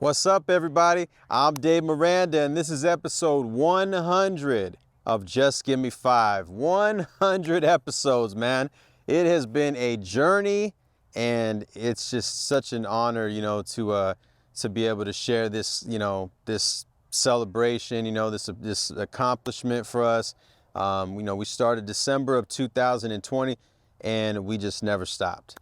What's up, everybody? I'm Dave Miranda, and this is episode 100 of Just Give Me 5. 100 episodes, man. It has been a journey, and it's just such an honor, to be able to share this, this celebration, this accomplishment for us. We started December of 2020, and we just never stopped.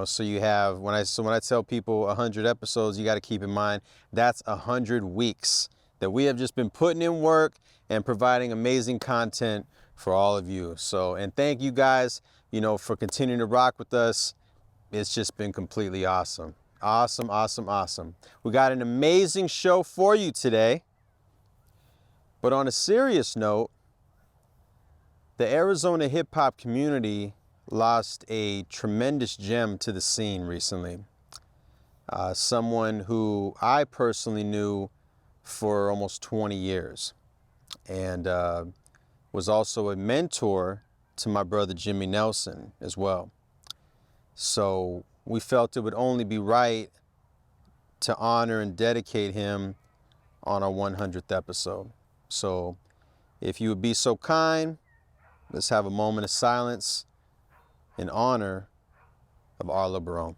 So you have, when I tell people 100 episodes, you got to keep in mind that's 100 weeks that we have just been putting in work and providing amazing content for all of you. So, and thank you guys, for continuing to rock with us. It's just been completely awesome. Awesome, awesome, awesome. We got an amazing show for you today. But on a serious note, the Arizona hip hop community lost a tremendous gem to the scene recently. Someone who I personally knew for almost 20 years and was also a mentor to my brother Jimmy Nelson as well. So we felt it would only be right to honor and dedicate him on our 100th episode. So if you would be so kind, let's have a moment of silence in honor of Arlo Barone.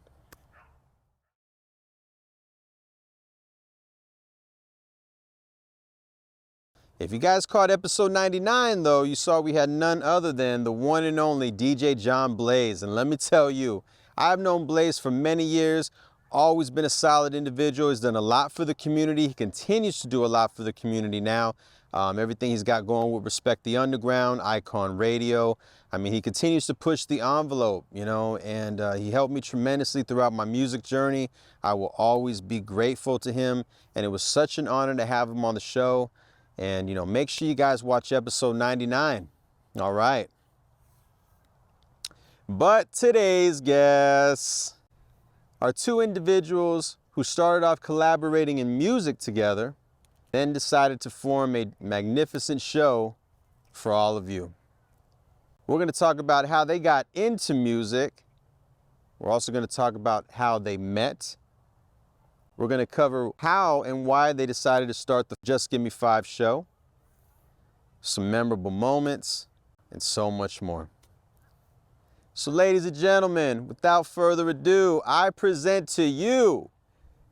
If you guys caught episode 99, though, you saw we had none other than the one and only DJ John Blaze. And let me tell you, I've known Blaze for many years, always been a solid individual. He's done a lot for the community. He continues to do a lot for the community now. Everything he's got going with Respect the Underground, Icon Radio. I mean, he continues to push the envelope, and he helped me tremendously throughout my music journey. I will always be grateful to him, and it was such an honor to have him on the show. And, make sure you guys watch episode 99. All right. But today's guests are two individuals who started off collaborating in music together, then decided to form a magnificent show for all of you. We're going to talk about how they got into music. We're also going to talk about how they met. We're going to cover how and why they decided to start the Just Give Me 5 show, some memorable moments, and so much more. So ladies and gentlemen, without further ado, I present to you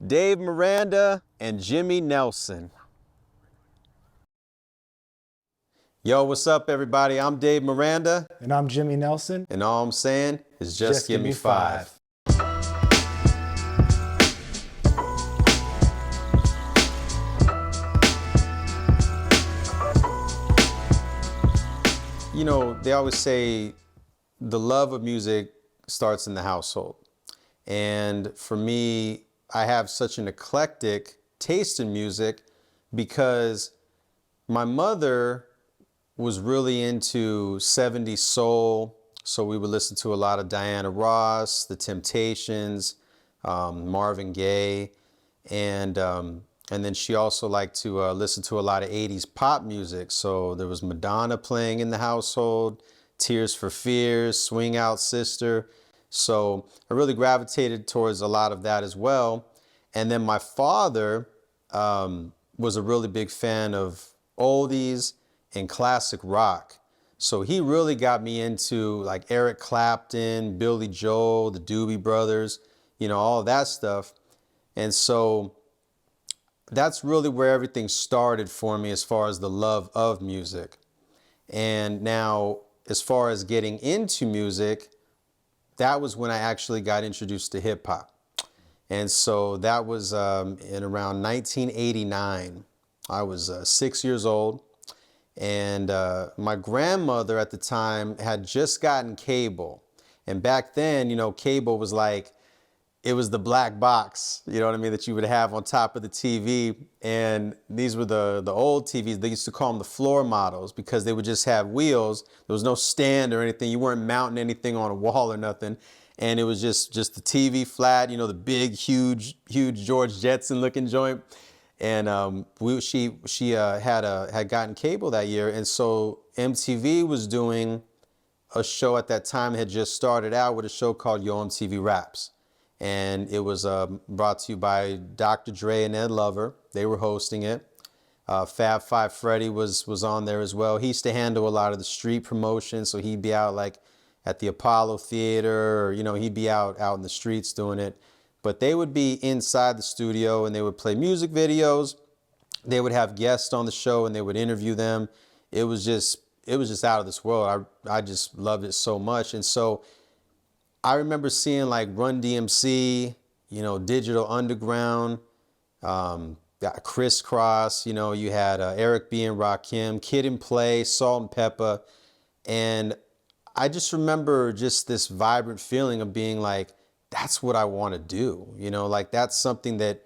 Dave Miranda and Jimmy Nelson. Yo, what's up, everybody? I'm Dave Miranda. And I'm Jimmy Nelson. And all I'm saying is just give me 5. They always say the love of music starts in the household. And for me, I have such an eclectic taste in music because my mother was really into 70s soul. So we would listen to a lot of Diana Ross, The Temptations, Marvin Gaye, and then she also liked to listen to a lot of 80s pop music. So there was Madonna playing in the household, Tears for Fears, Swing Out Sister. So I really gravitated towards a lot of that as well. And then my father was a really big fan of oldies and classic rock. So he really got me into like Eric Clapton, Billy Joel, the Doobie Brothers, all of that stuff. And so that's really where everything started for me as far as the love of music. And now, as far as getting into music, that was when I actually got introduced to hip hop. And so that was in around 1989. I was 6 years old. And my grandmother at the time had just gotten cable. And back then, cable was like, it was the black box, that you would have on top of the TV. And these were the old TVs. They used to call them the floor models because they would just have wheels. There was no stand or anything. You weren't mounting anything on a wall or nothing. And it was just the TV flat, the big, huge George Jetson looking joint. And she had gotten cable that year. And so MTV was doing a show at that time that had just started out with a show called Yo MTV Raps. and it was brought to you by Dr. Dre and Ed Lover. They were hosting it. Fab Five Freddy was on there as well. He used to handle a lot of the street promotion, so he'd be out like at the Apollo Theater, or he'd be out in the streets doing it. But they would be inside the studio and they would play music videos. They would have guests on the show and they would interview them. It was just out of this world. I just loved it so much. And so I remember seeing like Run DMC, Digital Underground, Crisscross, you had Eric B. and Rakim, Kid and Play, Salt and Pepper. And I just remember just this vibrant feeling of being like, that's what I want to do. Like that's something that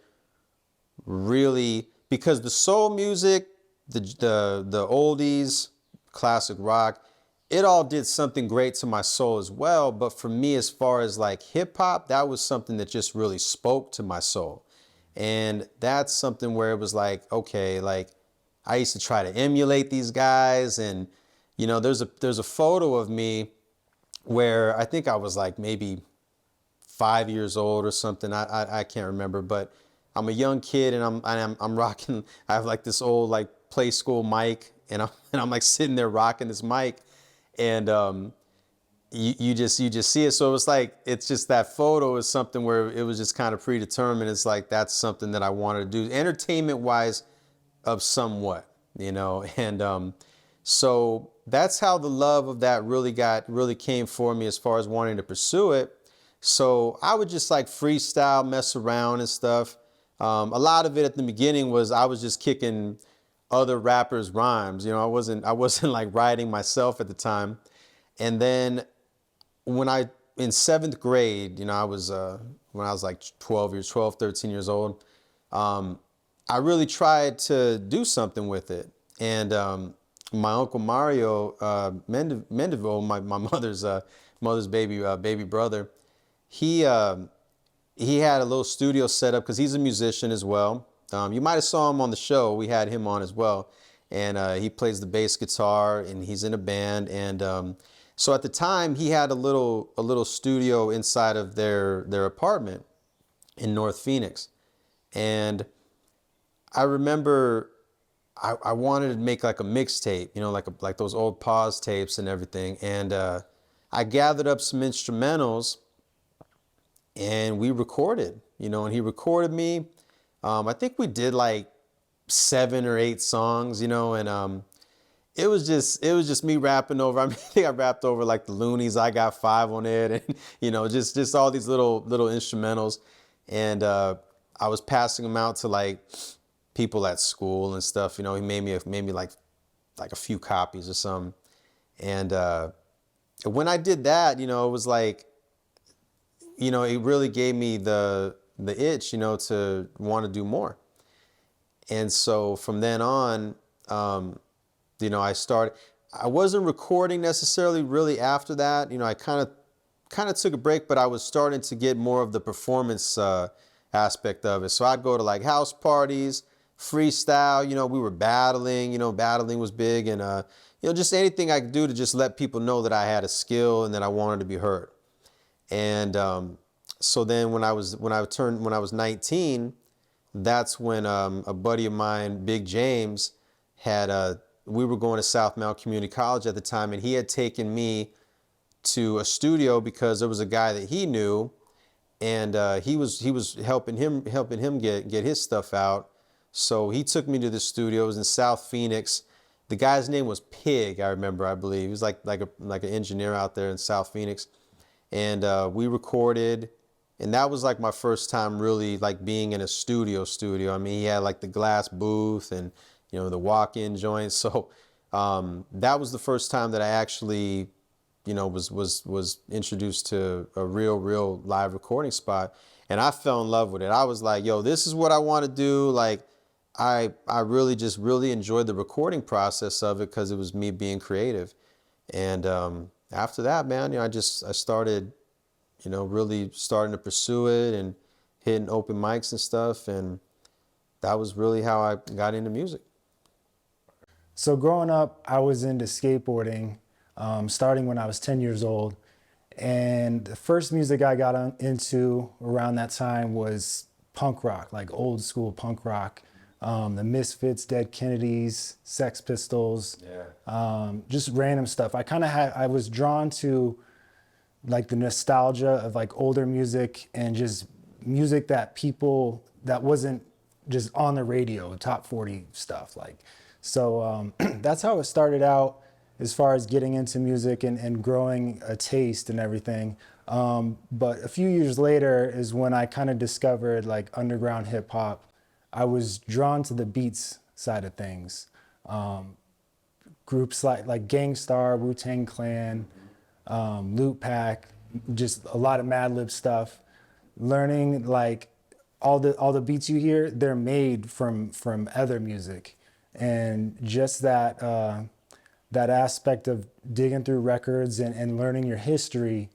really, because the soul music, the oldies, classic rock, it all did something great to my soul as well. But for me, as far as like hip hop, that was something that just really spoke to my soul. And that's something where it was like, okay, like I used to try to emulate these guys. And, there's a photo of me where I think I was like maybe 5 years old or something. I can't remember, but I'm a young kid and I'm rocking. I have like this old like play school mic, and I'm like sitting there rocking this mic, and you just see it. So it's just that photo is something where it was just kind of predetermined. It's like that's something that I wanted to do, entertainment wise, of somewhat, and so that's how the love of that really came for me as far as wanting to pursue it. So I would just like freestyle, mess around and stuff. A lot of it at the beginning was I was just kicking other rappers' rhymes. I wasn't like writing myself at the time. And then in 7th grade, when I was like 12, 13 years old, I really tried to do something with it. And my Uncle Mario Mendeville, my mother's baby brother, he had a little studio set up because he's a musician as well. You might have saw him on the show. We had him on as well. And he plays the bass guitar and he's in a band. And so at the time he had a little studio inside of their apartment in North Phoenix. And I remember I wanted to make like a mixtape, like those old pause tapes and everything. And I gathered up some instrumentals and we recorded, and he recorded me. I think we did like 7 or 8 songs, and it was just me rapping over. I think I rapped over like the Loonies, I Got 5 on it, and just all these little instrumentals. And I was passing them out to like people at school and stuff. He made me like a few copies or something. And when I did that, it was like, it really gave me the itch, to want to do more. And so from then on, I wasn't recording necessarily really after that. I kind of took a break, but I was starting to get more of the performance aspect of it. So I'd go to like house parties, freestyle, we were battling, battling was big, and just anything I could do to just let people know that I had a skill and that I wanted to be heard. And so then when I was 19, that's when a buddy of mine, Big James, we were going to South Mount Community College at the time, and he had taken me to a studio because there was a guy that he knew, and he was helping him get his stuff out. So he took me to the studios in South Phoenix. The guy's name was Pig, I believe. He was like an engineer out there in South Phoenix. And we recorded, and that was like my first time really like being in a studio. I mean, he had like the glass booth and, the walk-in joints. So that was the first time that I actually, was introduced to a real live recording spot. And I fell in love with it. I was like, yo, this is what I want to do. Like, I really enjoyed the recording process of it because it was me being creative. And after that, man, I started, really starting to pursue it and hitting open mics and stuff. And that was really how I got into music. So growing up, I was into skateboarding, starting when I was 10 years old. And the first music I got into around that time was punk rock, like old school punk rock. The Misfits, Dead Kennedys, Sex Pistols, just random stuff. I was drawn to like the nostalgia of like older music and just music that people that wasn't just on the radio, top 40 stuff. Like, so that's how it started out as far as getting into music and growing a taste and everything. But a few years later is when I kind of discovered like underground hip hop. I was drawn to the beats side of things. Groups like Gang Starr, Wu-Tang Clan, Loot Pack, just a lot of Madlib stuff. Learning like all the beats you hear, they're made from other music, and just that aspect of digging through records and learning your history,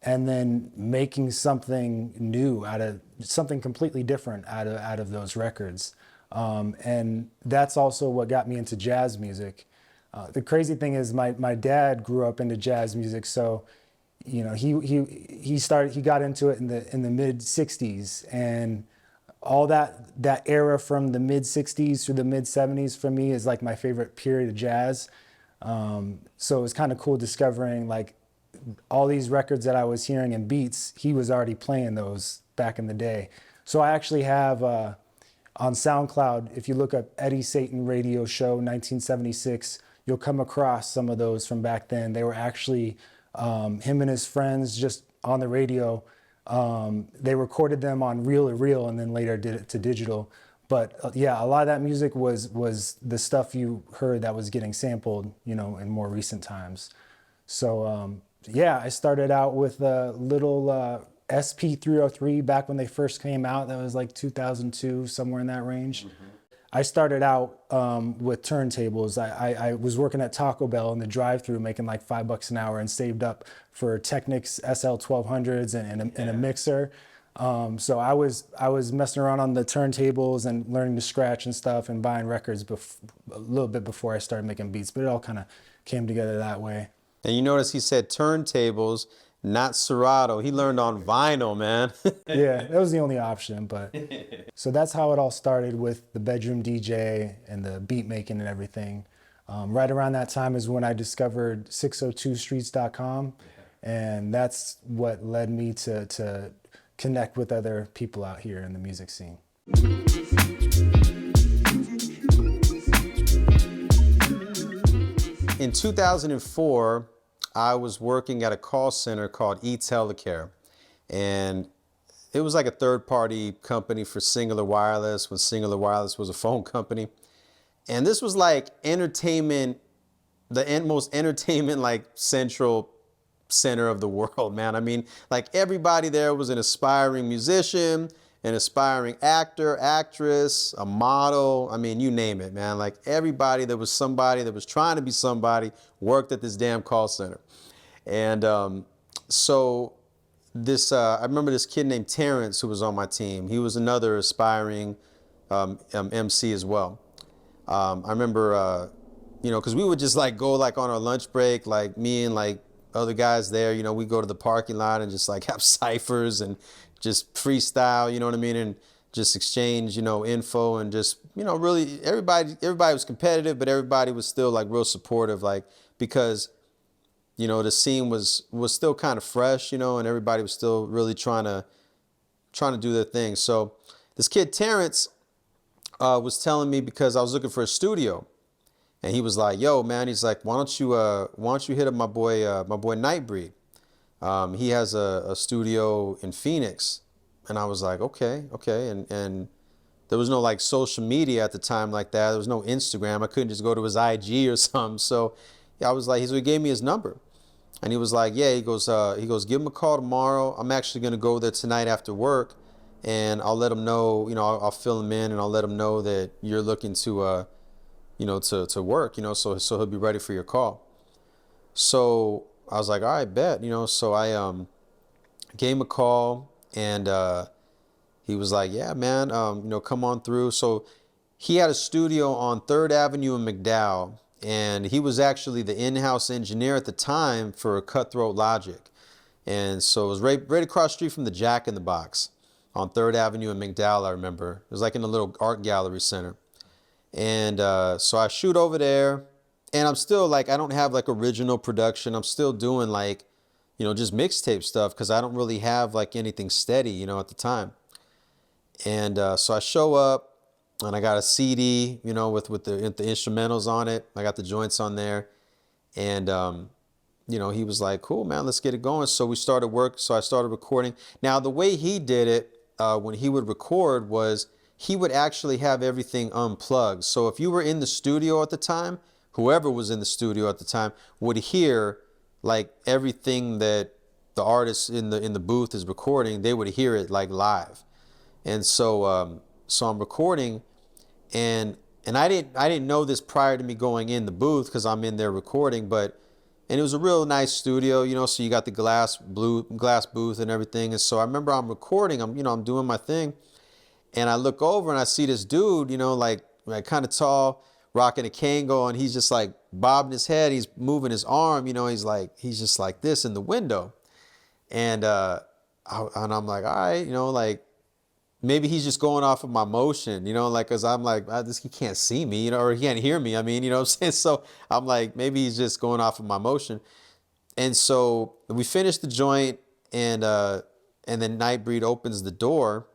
and then making something new out of something completely different out of those records. And that's also what got me into jazz music. The crazy thing is my dad grew up into jazz music, so you know he got into it in the mid 60s, and all that era from the mid 60s through the mid 70s for me is like my favorite period of jazz. So it was kind of cool discovering like all these records that I was hearing and beats, he was already playing those back in the day. So I actually have on SoundCloud, if you look up Eddie Satan Radio Show 1976, you'll come across some of those from back then. They were actually him and his friends just on the radio. They recorded them on reel to reel and then later did it to digital. But yeah, a lot of that music was the stuff you heard that was getting sampled, you know, in more recent times. So yeah, I started out with a little SP303 back when they first came out. That was like 2002, somewhere in that range. I started out with turntables. I was working at Taco Bell in the drive-thru making like $5 an hour and saved up for Technics SL1200s and a mixer. So I was messing around on the turntables and learning to scratch and stuff and buying records a little bit before I started making beats, but it all kind of came together that way. And you notice he said turntables, not Serato. He learned on vinyl, man. Yeah, that was the only option, but so that's how it all started with the bedroom DJ and the beat making and everything. Right around that time is when I discovered 602streets.com, and that's what led me to connect with other people out here in the music scene. In 2004, I was working at a call center called eTelecare, and it was like a third-party company for Singular Wireless when Singular Wireless was a phone company. And this was like entertainment, the most entertainment like central center of the world, man. I mean, like everybody there was an aspiring musician, an aspiring actor, actress, a model. I mean, you name it, man. Like everybody, there was somebody that was trying to be somebody worked at this damn call center. And so this, I remember this kid named Terrence who was on my team. He was another aspiring MC as well. I remember, you know, because we would just like go like on our lunch break, like me and like other guys there, you know, we go to the parking lot and just like have ciphers and just freestyle, you know what I mean? And just exchange, you know, info and just, you know, really everybody was competitive, but everybody was still like real supportive, like, because, you know, the scene was still kind of fresh, you know, and everybody was still really trying to do their thing. So this kid, Terrence, was telling me, because I was looking for a studio, and he was like, yo, man, he's like, why don't you hit up my boy Nightbreed? He has a studio in Phoenix. And I was like, okay. And there was no like social media at the time like that. There was no Instagram. I couldn't just go to his IG or something. So yeah, I was like, he gave me his number. And he was like, yeah, he goes, give him a call tomorrow. I'm actually going to go there tonight after work, and I'll let him know, you know, I'll fill him in and I'll let him know that you're looking to, you know, to work, you know, so he'll be ready for your call. So I was like, all right, bet, you know, so I gave him a call, and he was like, yeah, man, you know, come on through. So he had a studio on 3rd Avenue in McDowell, and he was actually the in-house engineer at the time for Cutthroat Logic. And so it was right across the street from the Jack in the Box on 3rd Avenue in McDowell, I remember. It was like in a little art gallery center. And so I shoot over there, and I'm still like, I don't have like original production. I'm still doing like, just mixtape stuff because I don't really have like anything steady, at the time. And so I show up, and I got a CD, with the instrumentals on it. I got the joints on there. And, he was like, cool, man, let's get it going. So we started work. So I started recording. Now, the way he did it when he would record was he would actually have everything unplugged. So if you were in the studio at the time, whoever was in the studio at the time would hear like everything that the artist in the booth is recording. They would hear it like live. And so so I'm recording, and I didn't know this prior to me going in the booth because I'm in there recording, and it was a real nice studio, so you got the glass booth and everything. And so I remember I'm recording, I'm doing my thing, and I look over and I see this dude, like kind of tall, rocking a Kango, and he's just like bobbing his head, he's moving his arm, he's just like this in the window. And I'm like, all right, like maybe he's just going off of my motion, like, cause I'm like, he can't see me, or he can't hear me. I mean, what I'm saying? So I'm like, maybe he's just going off of my motion. And so we finished the joint, and then Nightbreed opens the door,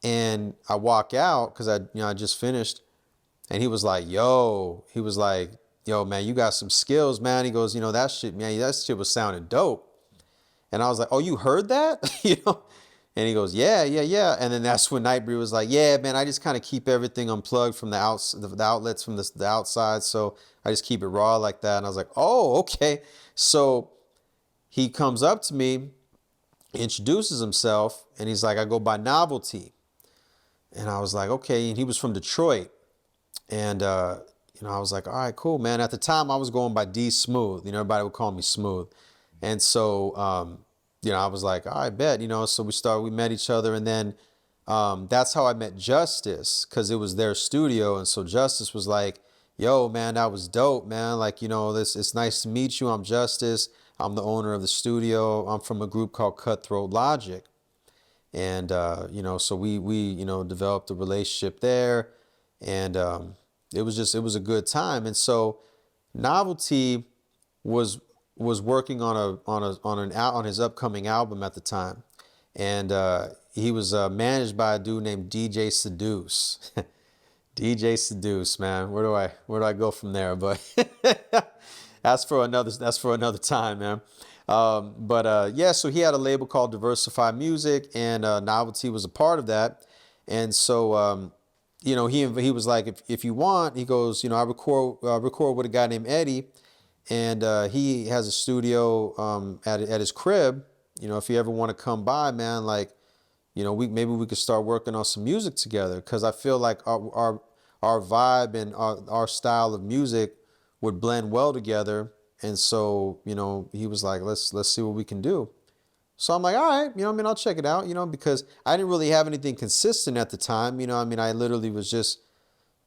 and I walk out cause I just finished, and he was like, yo, man, you got some skills, man. He goes, that shit was sounding dope. And I was like, oh, you heard that? And he goes, yeah. And then that's when Nightbreed was like, yeah, man, I just kind of keep everything unplugged from the outlets from the outside. So I just keep it raw like that. And I was like, oh, okay. So he comes up to me, introduces himself, and he's like, I go by Novelty. And I was like, okay. And he was from Detroit. And, I was like, all right, cool, man. At the time, I was going by D Smooth. Everybody would call me Smooth. And so, I was like, I bet, so we met each other. And then that's how I met Justice, because it was their studio. And so Justice was like, yo, man, that was dope, man. Like, it's nice to meet you. I'm Justice. I'm the owner of the studio. I'm from a group called Cutthroat Logic. And, so we developed a relationship there. And it was a good time. And so Novelty was working on his upcoming album at the time, and he was managed by a dude named DJ Seduce. DJ Seduce, man, where do I go from there? But that's for another time, man. Yeah, so he had a label called Diversify Music, and Novelty was a part of that. And so he was like, if you want, he goes, I record with a guy named Eddie. And he has a studio at his crib. If you ever want to come by, man, like, maybe we could start working on some music together, because I feel like our vibe and our style of music would blend well together. And so, he was like, let's see what we can do. So I'm like, all right, I'll check it out, because I didn't really have anything consistent at the time. I literally was just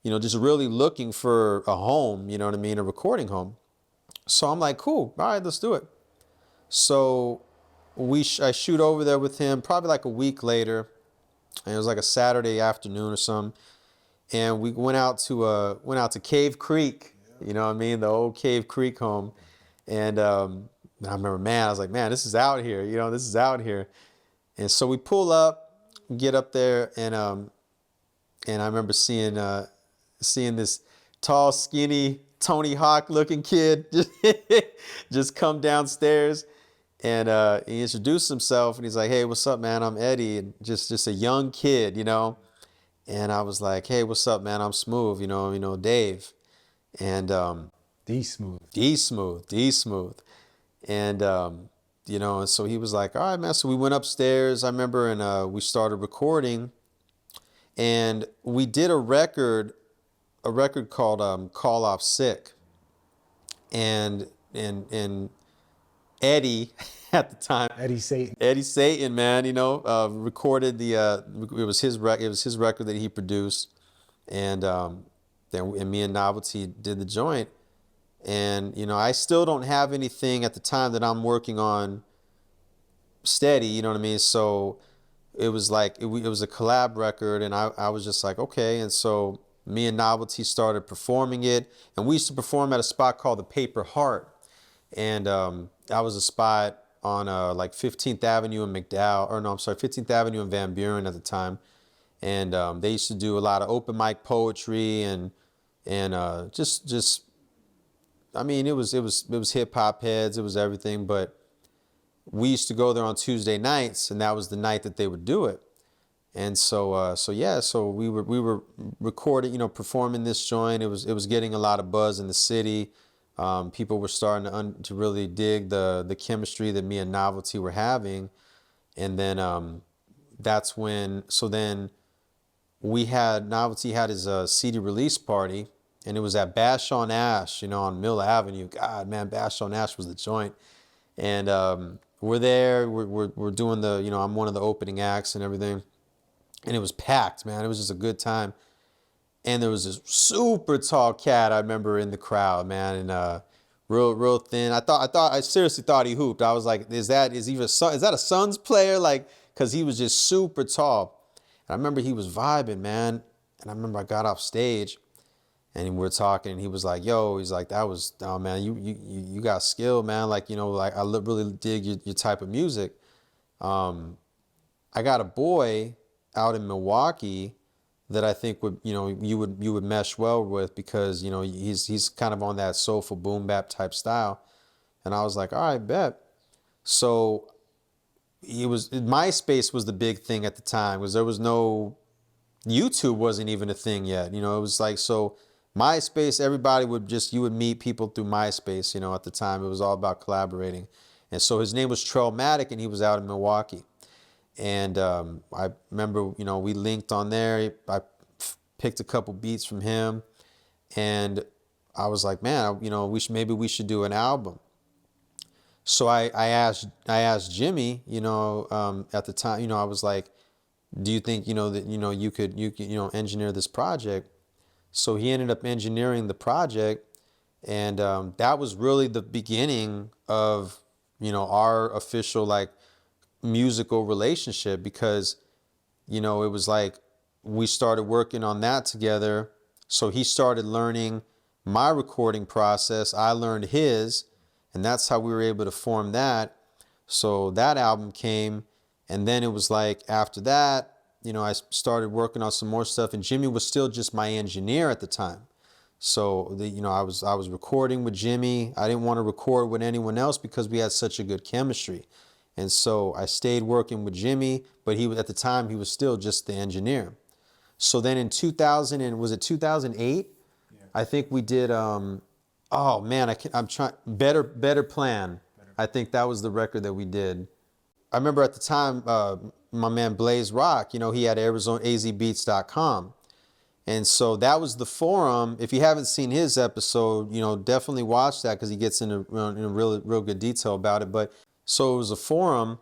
really looking for a home, a recording home. So I'm like, cool, all right, let's do it. So I shoot over there with him probably like a week later, and it was like a Saturday afternoon or something. And we went out to Cave Creek, the old Cave Creek home. And I remember, man, I was like, man, this is out here, this is out here. And so we pull up, get up there, and I remember seeing this tall, skinny Tony Hawk looking kid just come downstairs, and he introduced himself, and he's like, hey, what's up, man? I'm Eddie, and just a young kid, and I was like, hey, what's up, man? I'm Smooth, Dave. And D Smooth. And and so he was like, all right, man. So we went upstairs, I remember, and we started recording, and we did a record called Call Off Sick. And Eddie at the time, Eddie Satan, man, recorded it was his record that he produced. And then me and Novelty did the joint. And I still don't have anything at the time that I'm working on steady, you know what I mean? So it was like it was a collab record, and I was just like, okay. And so me and Novelty started performing it, and we used to perform at a spot called the Paper Heart, and that was a spot on like 15th Avenue in McDowell, or no, I'm sorry, 15th Avenue in Van Buren at the time, and they used to do a lot of open mic poetry and just I mean it was hip hop heads, it was everything, but we used to go there on Tuesday nights, and that was the night that they would do it. And so we were recording, performing this joint. It was getting a lot of buzz in the city. People were starting to really dig the chemistry that me and Novelty were having, and then that's when. So then Novelty had his CD release party, and it was at Bash on Ash, on Mill Avenue. God, man, Bash on Ash was the joint. And we're there. We're doing I'm one of the opening acts and everything, and it was packed, man. It was just a good time. And there was this super tall cat I remember in the crowd, man, and real thin. I seriously thought he hooped. I was like, is that a Suns player? Like, cause he was just super tall. And I remember he was vibing, man. And I remember I got off stage, and we were talking, and he was like, yo, he's like, oh man, you got skill, man. Like, like really dig your type of music. I got a boy out in Milwaukee that I think would, you would mesh well with, because, he's kind of on that soulful boom bap type style. And I was like, all right, bet. So MySpace was the big thing at the time, because there was no, YouTube wasn't even a thing yet. It was like, so MySpace, you would meet people through MySpace, at the time. It was all about collaborating. And so his name was Trellmatic, and he was out in Milwaukee. And I remember, we linked on there. I picked a couple beats from him, and I was like, man, maybe we should do an album. So I asked Jimmy, at the time, I was like, do you think, that, you could, engineer this project? So he ended up engineering the project, and that was really the beginning of, our official, like, musical relationship, because, it was like we started working on that together. So he started learning my recording process, I learned his, and that's how we were able to form that. So that album came, and then it was like after that, I started working on some more stuff, and Jimmy was still just my engineer at the time. So I was recording with Jimmy. I didn't want to record with anyone else because we had such a good chemistry. And so I stayed working with Jimmy, but at the time he was still just the engineer. So then in 2000, and was it 2008? Yeah. I think we did. Oh man, I'm trying. Better Plan. I think that was the record that we did. I remember at the time, my man Blaze Rock, he had ArizonaAZBeats.com. And so that was the forum. If you haven't seen his episode, definitely watch that, because he gets into real good detail about it. But so it was a forum,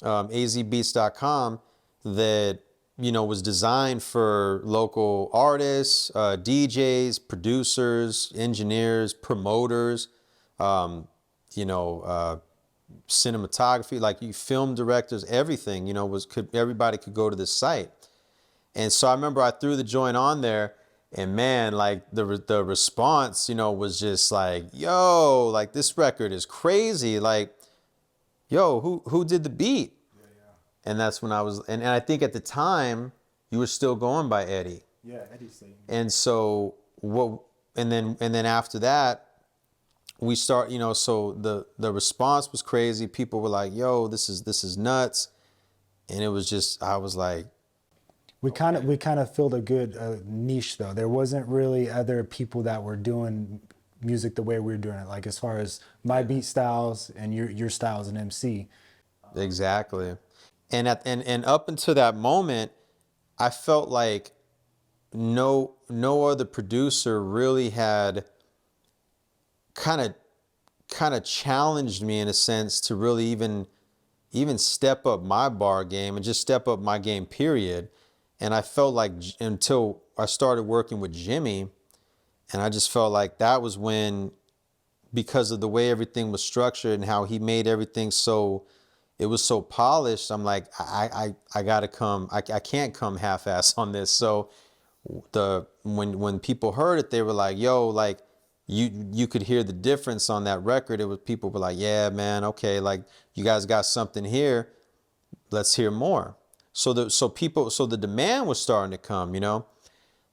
azbeats.com, that, was designed for local artists, DJs, producers, engineers, promoters, cinematography, like film directors, everything, everybody could go to this site. And so I remember I threw the joint on there, and man, like the response, was just like, yo, like this record is crazy. Like, yo, who did the beat? Yeah, yeah. And that's when and I think at the time you were still going by Eddie. Yeah, Eddie's saying. And so and then after that, we start, so the response was crazy. People were like, yo, this is nuts. And it was just, I was like, we kind of filled a good niche, though. There wasn't really other people that were doing music the way we were doing it, like as far as my beat styles and your style as an MC. Exactly. And up until that moment, I felt like no other producer really had kind of challenged me in a sense to really even step up my bar game and just step up my game, period. And I felt like until I started working with Jimmy, and I just felt like that was when, because of the way everything was structured and how he made everything so it was so polished. I'm like, I gotta come. I can't come half-ass on this. So when people heard it, they were like, yo, like you could hear the difference on that record. It was people were like, yeah, man, okay, like you guys got something here. Let's hear more. So the demand was starting to come, you know.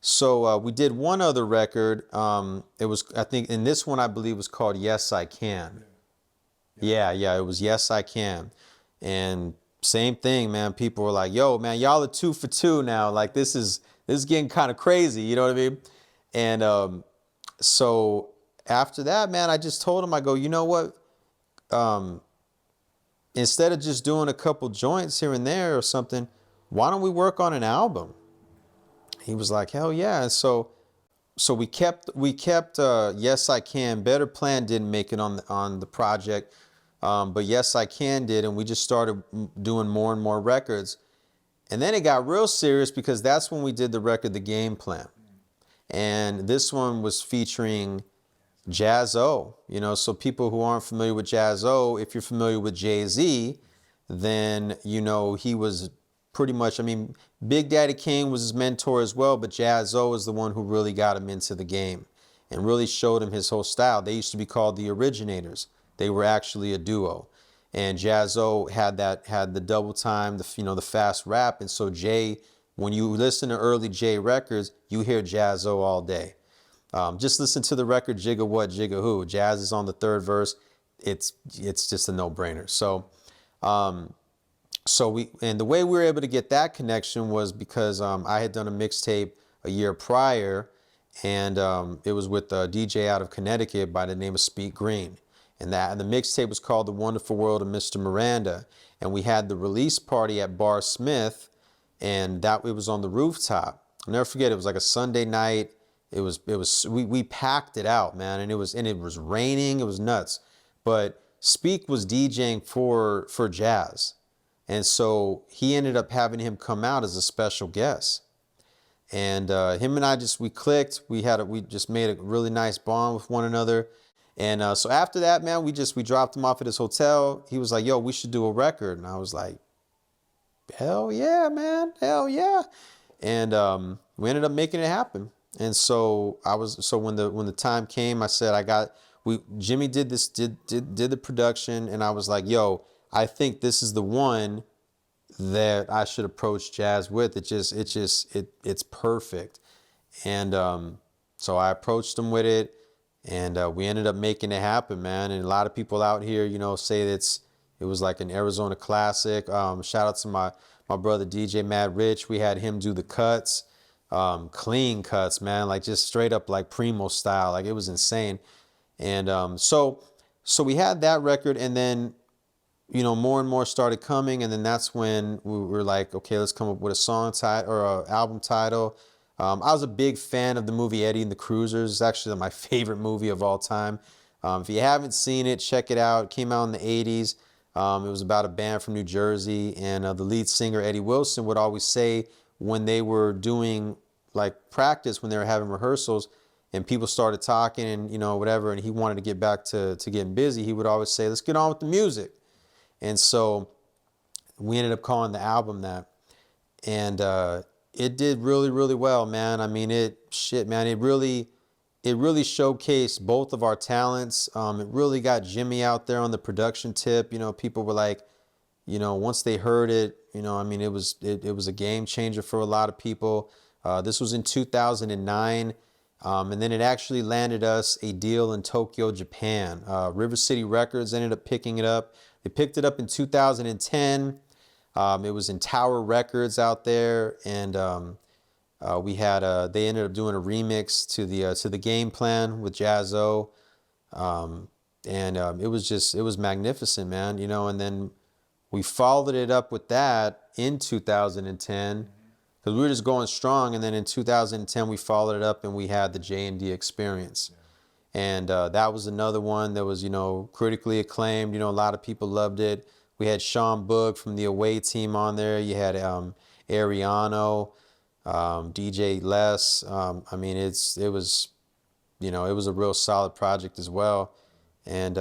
So we did one other record. It was, I think, in this one I believe was called Yes I Can. Yeah, it was Yes I Can. And same thing, man. People were like, yo, man, y'all are 2 for 2 now. Like this is getting kind of crazy, you know what I mean? And so after that, man, I just told him, I go, you know what? Instead of just doing a couple joints here and there or something, why don't we work on an album? He was like, hell yeah. And so we kept Yes I Can. Better Plan didn't make it on the project, but Yes I Can did, and we just started doing more and more records. And then it got real serious because that's when we did the record The Game Plan. And this one was featuring Jaz-O, you know, so people who aren't familiar with Jaz-O, if you're familiar with Jay-Z, then, you know, he was pretty much, I mean, Big Daddy Kane was his mentor as well, but Jaz-O is the one who really got him into the game and really showed him his whole style. They used to be called the Originators. They were actually a duo. And Jaz-O had the double time, the fast rap. And so Jay, when you listen to early Jay records, you hear Jaz-O all day. Just listen to the record Jigga What, Jigga Who. Jazz is on the third verse. It's just a no-brainer. And the way we were able to get that connection was because I had done a mixtape a year prior, and it was with a DJ out of Connecticut by the name of Speak Green. And the mixtape was called The Wonderful World of Mr. Miranda. And we had the release party at Bar Smith, and it was on the rooftop. I'll never forget, it was like a Sunday night. We packed it out, man, and it was raining. It was nuts. But Speak was DJing for Jazz. And so he ended up having him come out as a special guest. And him and we clicked. We just made a really nice bond with one another. And so after that, man, we dropped him off at his hotel. He was like, yo, we should do a record. And I was like, hell yeah, man, hell yeah. And we ended up making it happen. And so when the time came, I said, Jimmy did the production, and I was like, yo, I think this is the one that I should approach Jazz with. It's perfect. And so I approached him with it, and we ended up making it happen, man. And a lot of people out here, you know, say it was like an Arizona classic. Shout out to my brother DJ Mad Rich. We had him do the cuts, clean cuts, man, like just straight up like Primo style. Like it was insane. And so we had that record, and then, you know, more and more started coming, and then that's when we were like, okay, let's come up with a song title or an album title. I was a big fan of the movie Eddie and the Cruisers. It's actually my favorite movie of all time. If you haven't seen it, check it out. It came out in the 80s. It was about a band from New Jersey, and the lead singer, Eddie Wilson, would always say when they were doing like practice, when they were having rehearsals, and people started talking and, you know, whatever, and he wanted to get back to getting busy, he would always say, let's get on with the music. And so we ended up calling the album that. And it did really, really well, man. I mean, it really showcased both of our talents. It really got Jimmy out there on the production tip. You know, people were like, you know, once they heard it, you know, I mean, it was a game changer for a lot of people. This was in 2009. And then it actually landed us a deal in Tokyo, Japan. River City Records ended up picking it up. They picked it up in 2010. It was in Tower Records out there, and they ended up doing a remix to the Game Plan with Jaz-O, it was magnificent, man. You know, and then we followed it up with that in 2010 because we were just going strong, and then in 2010 we followed it up and we had the J&D Experience. And that was another one that was, you know, critically acclaimed. You know, a lot of people loved it. We had Sean Boog from the Away Team on there. You had Ariano, DJ Les. I mean, it was a real solid project as well. And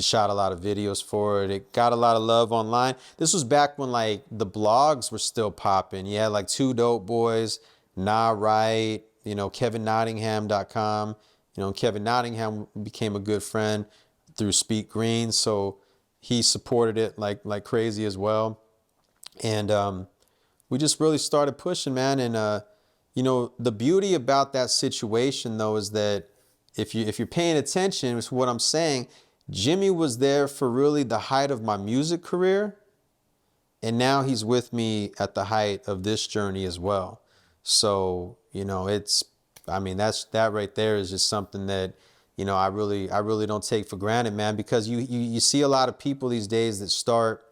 shot a lot of videos for it. It got a lot of love online. This was back when like the blogs were still popping. You had like Two Dope Boys, Nah Right, KevinNottingham.com. Kevin Nottingham became a good friend through Speak Green, so he supported it like crazy as well. And we just really started pushing, man. And the beauty about that situation though is that if you're paying attention to what I'm saying, Jimmy was there for really the height of my music career, and now he's with me at the height of this journey as well. So that right there is just something that I really don't take for granted, man, because you see a lot of people these days that start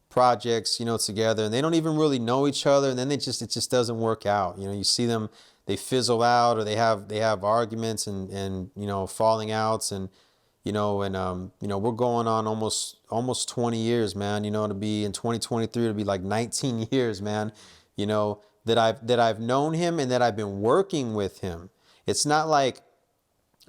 projects together, and they don't even really know each other, and then it just doesn't work out. You see them, they fizzle out, or they have arguments and falling outs, and we're going on almost 20 years, man. To be in 2023, to be like 19 years, man. That I've known him and that I've been working with him. It's not like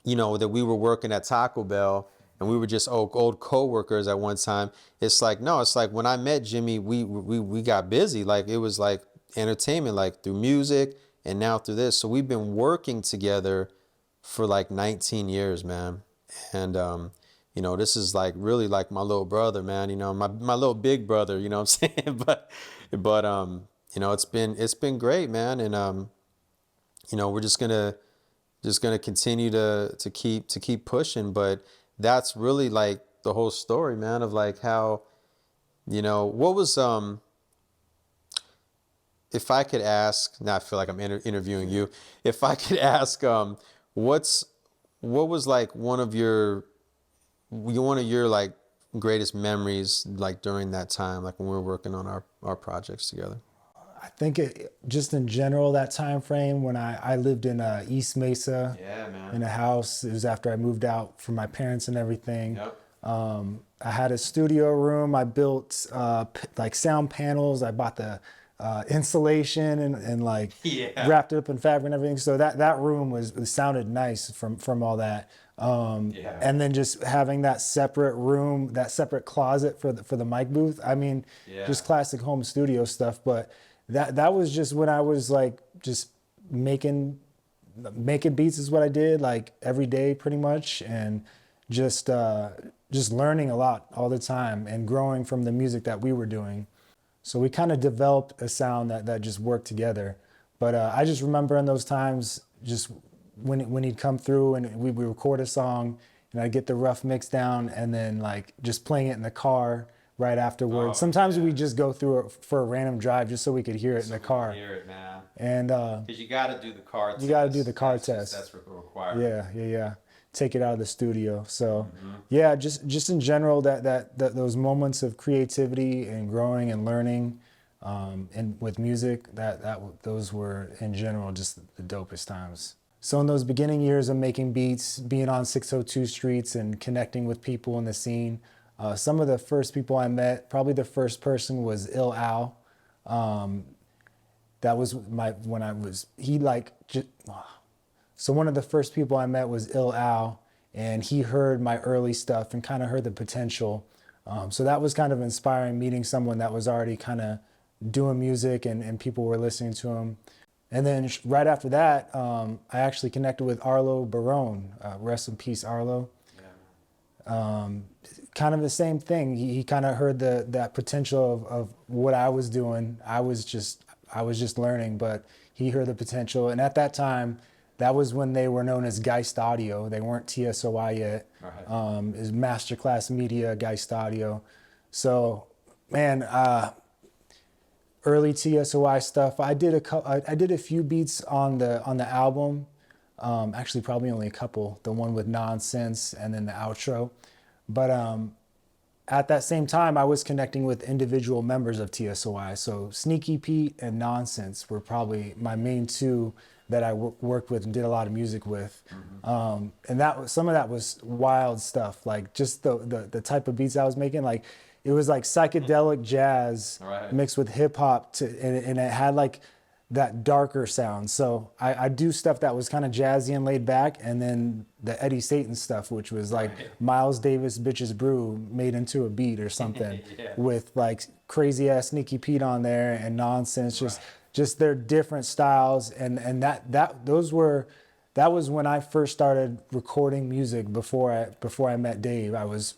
that we were working at Taco Bell and we were just old co-workers at one time. It's like, no, it's like when I met Jimmy, we got busy. Like it was like entertainment, like through music and now through this. So we've been working together for like 19 years, man. And, this is like really like my little brother, man, my little big brother, what I'm saying? But it's been great, man. And, we're just gonna continue to keep pushing. But that's really like the whole story, man, of like how, what was, if I could ask, now I feel like I'm interviewing you. If I could ask, what was like one of your like greatest memories, like during that time, like when we were working on our projects together? I think just in general, that time frame when I lived in East Mesa, Yeah, man. in a house. It was after I moved out from my parents and everything. Yep. I had a studio room. I built like sound panels. I bought the insulation and like wrapped it up in fabric and everything. So that room it sounded nice from all that. And then just having that separate room, that separate closet for the mic booth. I mean, just classic home studio stuff. But that was just when I was like just making beats is what I did like every day pretty much, and just learning a lot all the time and growing from the music that we were doing. So we kind of developed a sound that just worked together. But I just remember in those times, just when he'd come through and we record a song and I'd get the rough mix down and then like just playing it in the car right afterwards. Sometimes we just go through it for a random drive just so we could hear it in the car. Hear it, man. And because you got to do the car test. You got to do the car test. That's required. Yeah. Take it out of the studio. So yeah, just in general, that those moments of creativity and growing and learning, and with music, those were in general just the dopest times. So in those beginning years of making beats, being on 602 streets and connecting with people in the scene, some of the first people I met, probably the first person was Il Al. That was so one of the first people I met was Il Al, and he heard my early stuff and kind of heard the potential. So that was kind of inspiring, meeting someone that was already kind of doing music and people were listening to him. And then right after that, I actually connected with Arlo Barone. Rest in peace, Arlo. Kind of the same thing. He kind of heard that potential of what I was doing. I was just learning, but he heard the potential. And at that time, that was when they were known as Geist Audio. They weren't TSOI yet. Right. It was Masterclass Media, Geist Audio. So, man, early TSOI stuff. I did a few beats on the album. Actually, probably only a couple. The one with Nonsense and then the outro. But at that same time, I was connecting with individual members of TSOI. So Sneaky Pete and Nonsense were probably my main two that I worked with and did a lot of music with. And some of that was wild stuff, like just the type of beats I was making. Like it was like psychedelic jazz mixed with hip hop, and it had like that darker sound. So I do stuff that was kind of jazzy and laid back, and then the Eddie Satan stuff, which was like Miles Davis Bitches Brew made into a beat or something with like crazy ass Sneaky Pete on there and nonsense. Just their different styles, and that was when I first started recording music before I met Dave. I was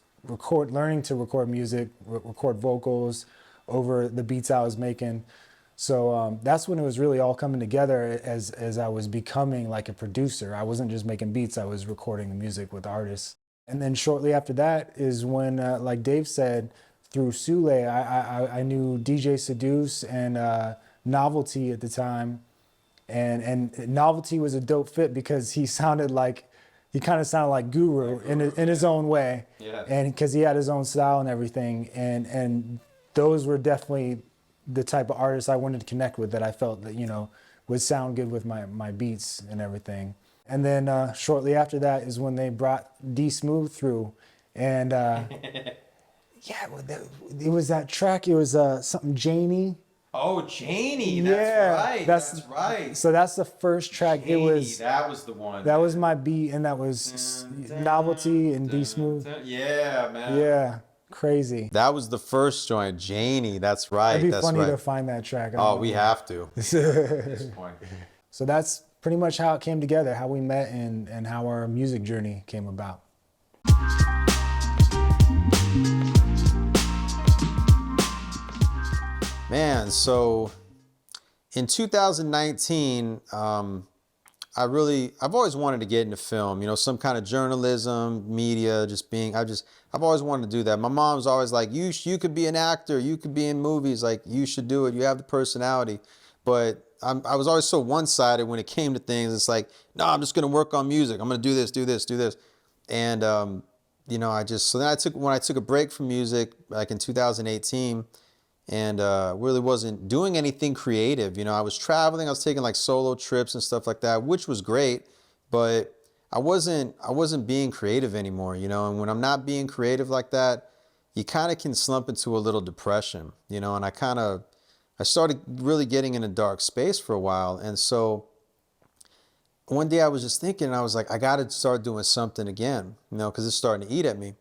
learning to record music, record vocals over the beats I was making. So that's when it was really all coming together as I was becoming like a producer. I wasn't just making beats, I was recording the music with artists. And then shortly after that is when, like Dave said, through Sule, I knew DJ Seduce and Novelty at the time. And Novelty was a dope fit because he kind of sounded like Guru in his own way. Yeah. And because he had his own style and everything. And those were definitely the type of artists I wanted to connect with, that I felt that, would sound good with my beats and everything. And then shortly after that is when they brought D Smooth through. And yeah, it was that track. It was something Janie. Oh, Janie, That's right. So that's the first track. Janie, that was the one. That was my beat, and that was Novelty and D Smooth. Yeah, man. Yeah, crazy. That was the first joint, Janie. That's right. It'd be that's funny right. to find that track. Oh, we have to. At this point. So that's pretty much how it came together, how we met, and how our music journey came about. Man, so in 2019, I've always wanted to get into film, some kind of journalism, media, I've always wanted to do that. My mom's always like, you could be an actor, you could be in movies, like you should do it, you have the personality. But I was always so one-sided when it came to things. It's like, no, I'm just gonna work on music. I'm gonna do this. And, so then when I took a break from music, like in 2018, and really wasn't doing anything creative. I was traveling, I was taking like solo trips and stuff like that, which was great, but I wasn't being creative anymore, and when I'm not being creative like that, you kind of can slump into a little depression, and I started really getting in a dark space for a while. And so one day I was just thinking, I was like, I got to start doing something again, because it's starting to eat at me.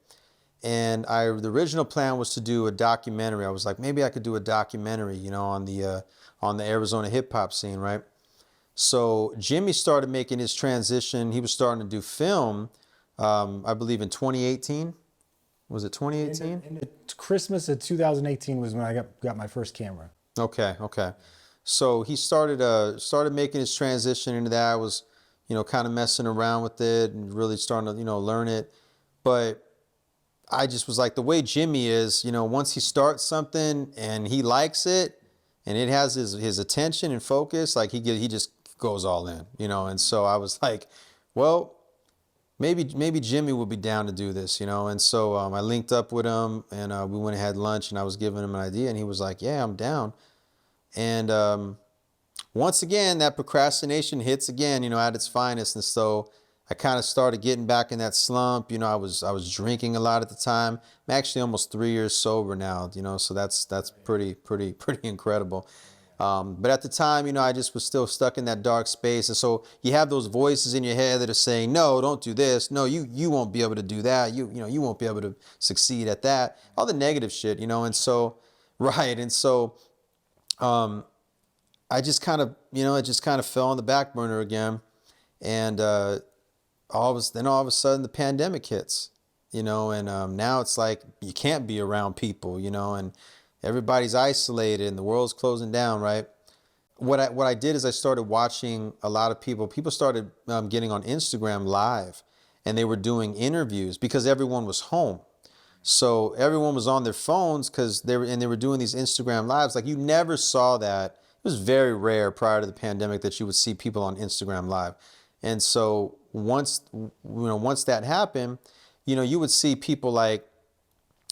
And the original plan was to do a documentary. I was like, maybe I could do a documentary, on the Arizona hip hop scene, right? So Jimmy started making his transition. He was starting to do film, I believe in 2018. Was it 2018? In the Christmas of 2018 was when I got my first camera. Okay. So he started making his transition into that. I was, kind of messing around with it and really starting to, learn it. But I just was like, the way Jimmy is, once he starts something and he likes it and it has his attention and focus, like he just goes all in, and so I was like, well, maybe Jimmy would be down to do this, and so I linked up with him, and we went and had lunch, and I was giving him an idea, and he was like, yeah, I'm down. And once again, that procrastination hits again, at its finest. And so I kind of started getting back in that slump. I was drinking a lot at the time. I'm actually almost 3 years sober now, so that's pretty incredible. But at the time, I just was still stuck in that dark space. And so you have those voices in your head that are saying, no, don't do this. No, you won't be able to do that. You won't be able to succeed at that. All the negative shit, and so, right. And so, I just kind of, it just kind of fell on the back burner again. And, all of a sudden the pandemic hits, and now it's like you can't be around people, and everybody's isolated and the world's closing down, right? What I did is I started watching a lot of people started getting on Instagram Live, and they were doing interviews because everyone was home. So everyone was on their phones because they were doing these Instagram Lives. Like, you never saw that. It was very rare prior to the pandemic that you would see people on Instagram Live. And so once that happened, you would see people like,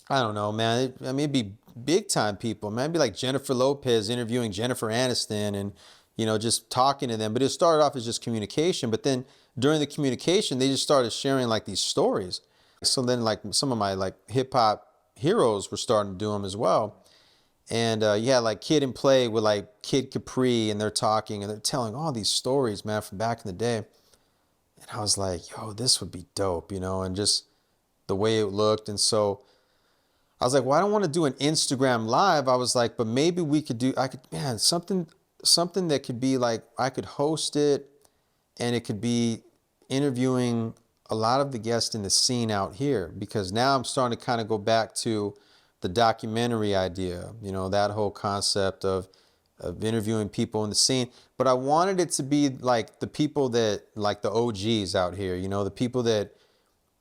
I don't know, man. It'd be big time people, man. It'd be like Jennifer Lopez interviewing Jennifer Aniston and, just talking to them. But it started off as just communication. But then during the communication, they just started sharing like these stories. So then like some of my like hip hop heroes were starting to do them as well. And you had like Kid and Play with like Kid Capri, and they're talking and they're telling all these stories, man, from back in the day. And I was like, yo, this would be dope, you know, and just the way it looked. And so I was like, well, I don't want to do an Instagram live. I was like, but maybe we could do, I could, man, something that could be like, I could host it, and it could be interviewing a lot of the guests in the scene out here, because now I'm starting to kind of go back to the documentary idea, you know, that whole concept of interviewing people in the scene. But I wanted it to be like the people that, like the OGs out here, you know, the people that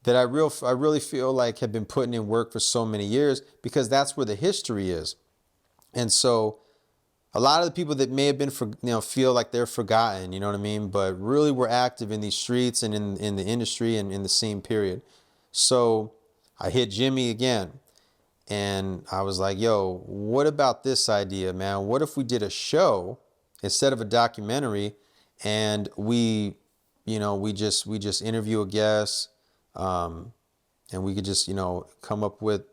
I really feel like have been putting in work for so many years, because that's where the history is. And so a lot of the people that may have been, feel like they're forgotten, you know what I mean? But really were active in these streets and in the industry and in the scene, period. So I hit Jimmy again, and I was like, yo, what about this idea, man? What if we did a show instead of a documentary, and we just interview a guest, and we could just, I'll come up with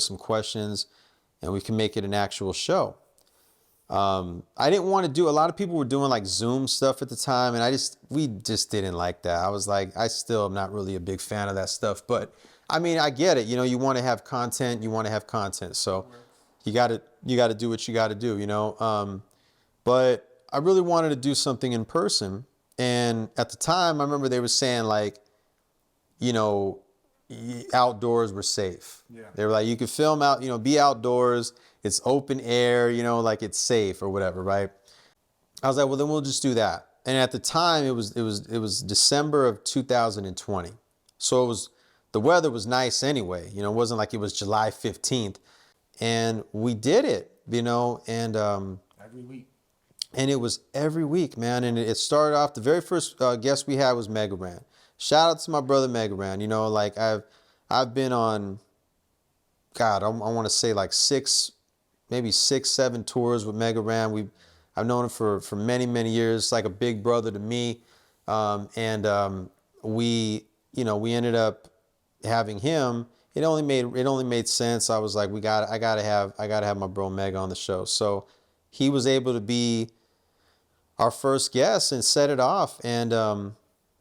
some questions, and we can make it an actual show. I didn't want to do, a lot of people were doing like Zoom stuff at the time, and we just didn't like that. I was like, I still am not really a big fan of that stuff, but I mean, I get it. You know, you want to have content, so you got to do what you got to do, you know? But I really wanted to do something in person. And at the time, I remember they were saying like, you know, outdoors were safe. Yeah. They were like, you could film out, be outdoors. It's open air, like it's safe or whatever, right? I was like, well, then we'll just do that. And at the time, it was December of 2020, so the weather was nice anyway. You know, it wasn't like it was July 15th, and we did it. And every week. And it was every week, man. And it started off, the very first guest we had was Miranda. Shout out to my brother Miranda. You know, like I've been on, God, I want to say like maybe 6-7 tours with Miranda. I've known him for many, many years. It's like a big brother to me. We ended up having him. It only made sense. I was like, I gotta have my bro Meg on the show. So he was able to be our first guest and set it off. And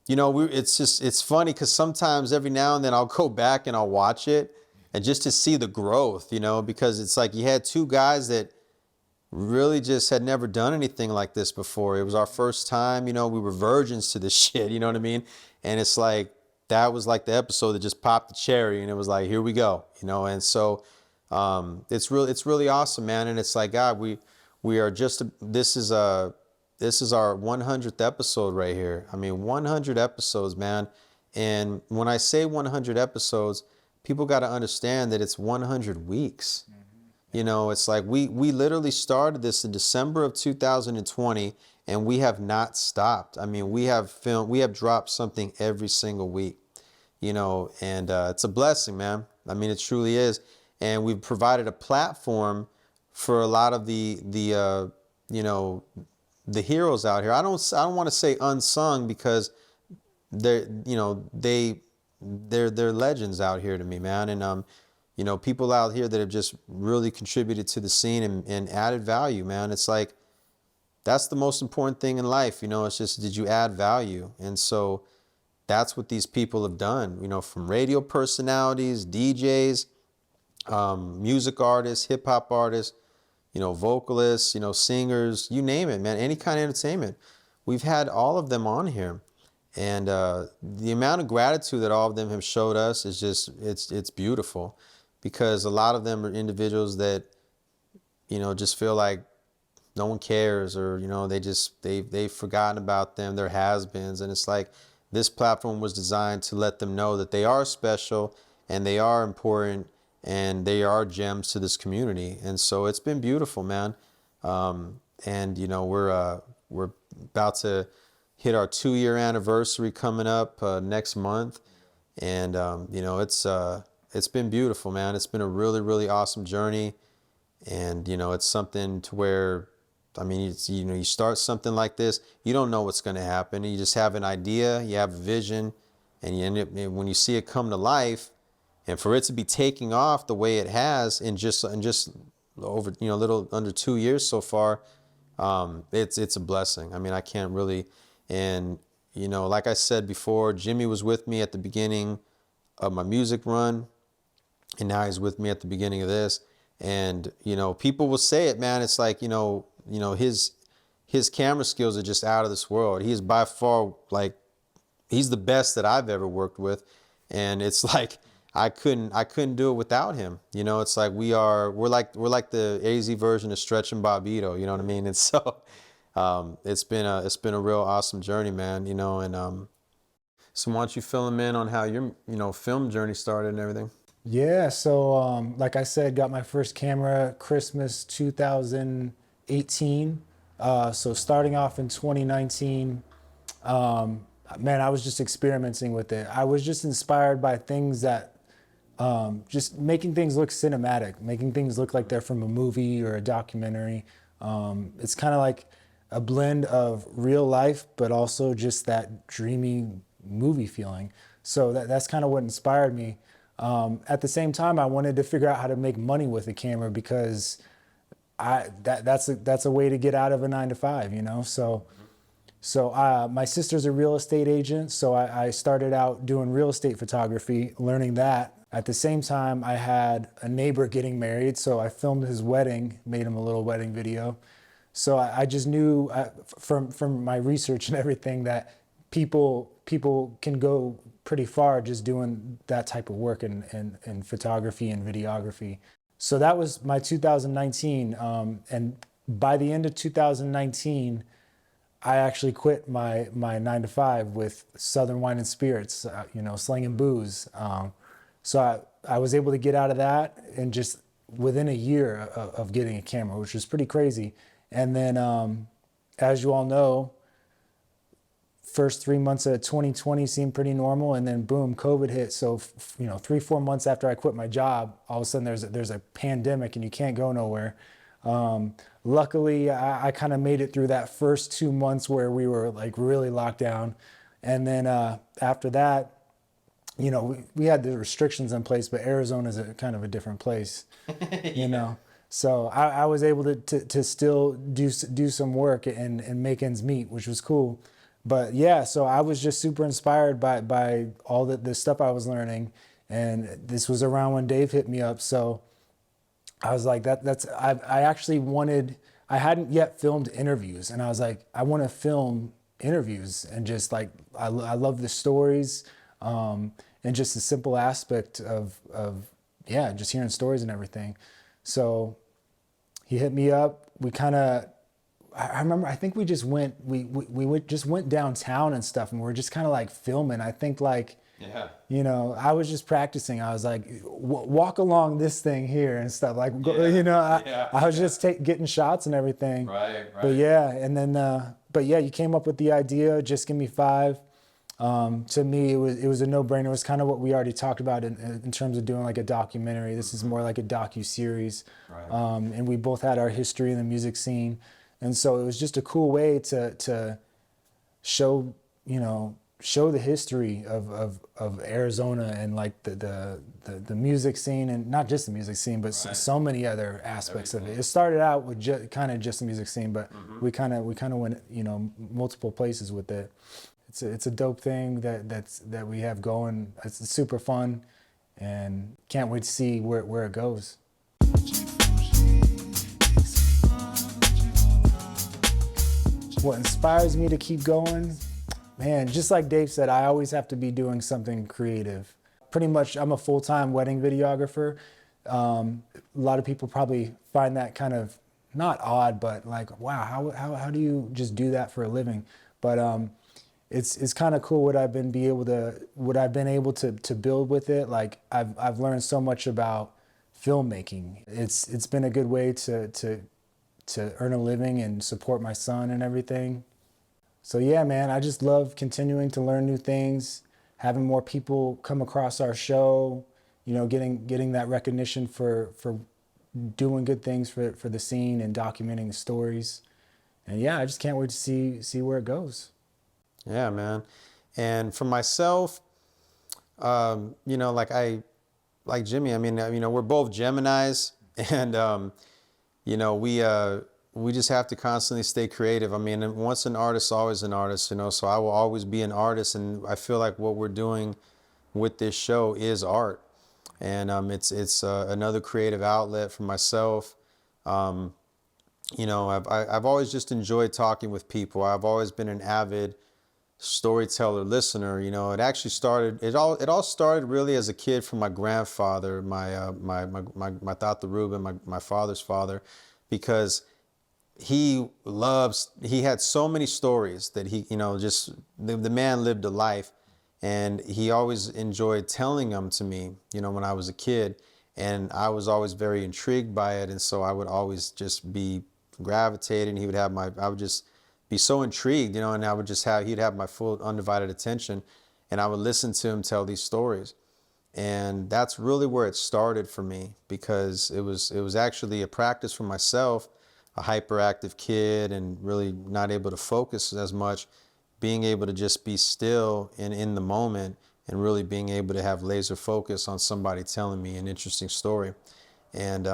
it's funny because sometimes every now and then I'll go back and I'll watch it, and just to see the growth, because it's like you had two guys that really just had never done anything like this before. It was our first time, we were virgins to this shit, you know what I mean? And it's like, that was like the episode that just popped the cherry, and it was like, here we go, and so it's really awesome, man. And it's like, God, we are just, this is our 100th episode right here. I mean, 100 episodes, man. And when I say 100 episodes, people got to understand that it's 100 weeks. Mm-hmm. It's like we literally started this in December of 2020, and we have not stopped. I mean, we have dropped something every single week, and it's a blessing, man. I mean, it truly is. And we've provided a platform for a lot of the heroes out here. I don't want to say unsung, because they're legends out here to me, man. And people out here that have just really contributed to the scene and added value, man. It's like, that's the most important thing in life, it's just, did you add value? And so that's what these people have done, from radio personalities, DJs, music artists, hip hop artists, vocalists, singers, you name it, man, any kind of entertainment. We've had all of them on here. And the amount of gratitude that all of them have showed us is just, it's beautiful, because a lot of them are individuals that, just feel like no one cares, or, they've forgotten about them, they're has-beens. And it's like, this platform was designed to let them know that they are special, and they are important, and they are gems to this community. And so it's been beautiful, man. And we're about to hit our 2-year anniversary coming up next month. And it's been beautiful, man. It's been a really, really awesome journey. And it's something to where, I mean, you start something like this, you don't know what's going to happen. You just have an idea, you have a vision, and you end up, when you see it come to life, and for it to be taking off the way it has in just over, a little under 2 years so far, it's a blessing. I mean, I can't really, and like I said before, Jimmy was with me at the beginning of my music run, and now he's with me at the beginning of this. And people will say it, man. It's like his camera skills are just out of this world. He is by far, like, he's the best that I've ever worked with, and it's like I couldn't do it without him. It's like we're like the AZ version of Stretch and Bobbito. You know what I mean? And so it's been a real awesome journey, man. And so why don't you fill him in on how your film journey started and everything? Yeah, so like I said, got my first camera Christmas 2018. So starting off in 2019, man, I was just experimenting with it. I was just inspired by things that just making things look cinematic, making things look like they're from a movie or a documentary. It's kind of like a blend of real life, but also just that dreamy movie feeling. So that's kind of what inspired me. At the same time, I wanted to figure out how to make money with the camera because that's a way to get out of a 9 to 5, So my sister's a real estate agent, so I started out doing real estate photography, learning that. At the same time, I had a neighbor getting married, so I filmed his wedding, made him a little wedding video. So I just knew from my research and everything that people can go pretty far just doing that type of work in photography and videography. So that was my 2019, and by the end of 2019, I actually quit my 9 to 5 with Southern Wine and Spirits, slinging booze. So I was able to get out of that in just within a year of getting a camera, which was pretty crazy. And then, as you all know, first 3 months of 2020 seemed pretty normal, and then boom, COVID hit. So 3-4 months after I quit my job, all of a sudden there's a pandemic and you can't go nowhere. Luckily, I kind of made it through that first 2 months where we were like really locked down, and then after that, we had the restrictions in place, but Arizona is a kind of a different place, So I was able to still do some work and make ends meet, which was cool. But yeah, so I was just super inspired by all the stuff I was learning, and this was around when Dave hit me up. So I was like, I actually wanted, I hadn't yet filmed interviews, and I was like, I want to film interviews and just like, I love the stories, and just the simple aspect of just hearing stories and everything. So he hit me up. We kind of, I remember, I think we just went, just went downtown and stuff, and we were just kind of like filming. I think like, I was just practicing. I was like, walk along this thing here and stuff. Like, I was just getting shots and everything. Right. But yeah, and then, you came up with the idea, Just Give Me 5. To me, it was a no-brainer. It was kind of what we already talked about in terms of doing like a documentary. This is more like a docu-series. Right. And we both had our history in the music scene. And so it was just a cool way to show, show the history of Arizona and like the music scene, and not just the music scene, but so many other aspects of it. It started out with kind of just the music scene, but we kind of went multiple places with it. It's a dope thing that we have going. It's super fun, and can't wait to see where it goes. What inspires me to keep going? Man, just like Dave said, I always have to be doing something creative. Pretty much, I'm a full-time wedding videographer. A lot of people probably find that kind of not odd, but like, wow, how do you just do that for a living? But it's kind of cool what I've been able to build with it. Like I've learned so much about filmmaking. It's been a good way to earn a living and support my son and everything. So yeah, man, I just love continuing to learn new things, having more people come across our show, getting that recognition for doing good things for the scene and documenting the stories. And yeah, I just can't wait to see where it goes. Yeah, man. And for myself, like Jimmy, I mean, we're both Geminis, and we just have to constantly stay creative. I mean, once an artist, always an artist, so I will always be an artist. And I feel like what we're doing with this show is art. And it's another creative outlet for myself. Um, I've always just enjoyed talking with people. I've always been an avid storyteller, listener. It all started really as a kid from my grandfather, my Tata Ruben, my father's father, because he had so many stories that just the man lived a life, and he always enjoyed telling them to me, when I was a kid, and I was always very intrigued by it. And so I would always just be gravitating. I would just be so intrigued, and he'd have my full undivided attention, and I would listen to him tell these stories. And that's really where it started for me, because it was actually a practice for myself, a hyperactive kid and really not able to focus as much, being able to just be still and in the moment, and really being able to have laser focus on somebody telling me an interesting story. And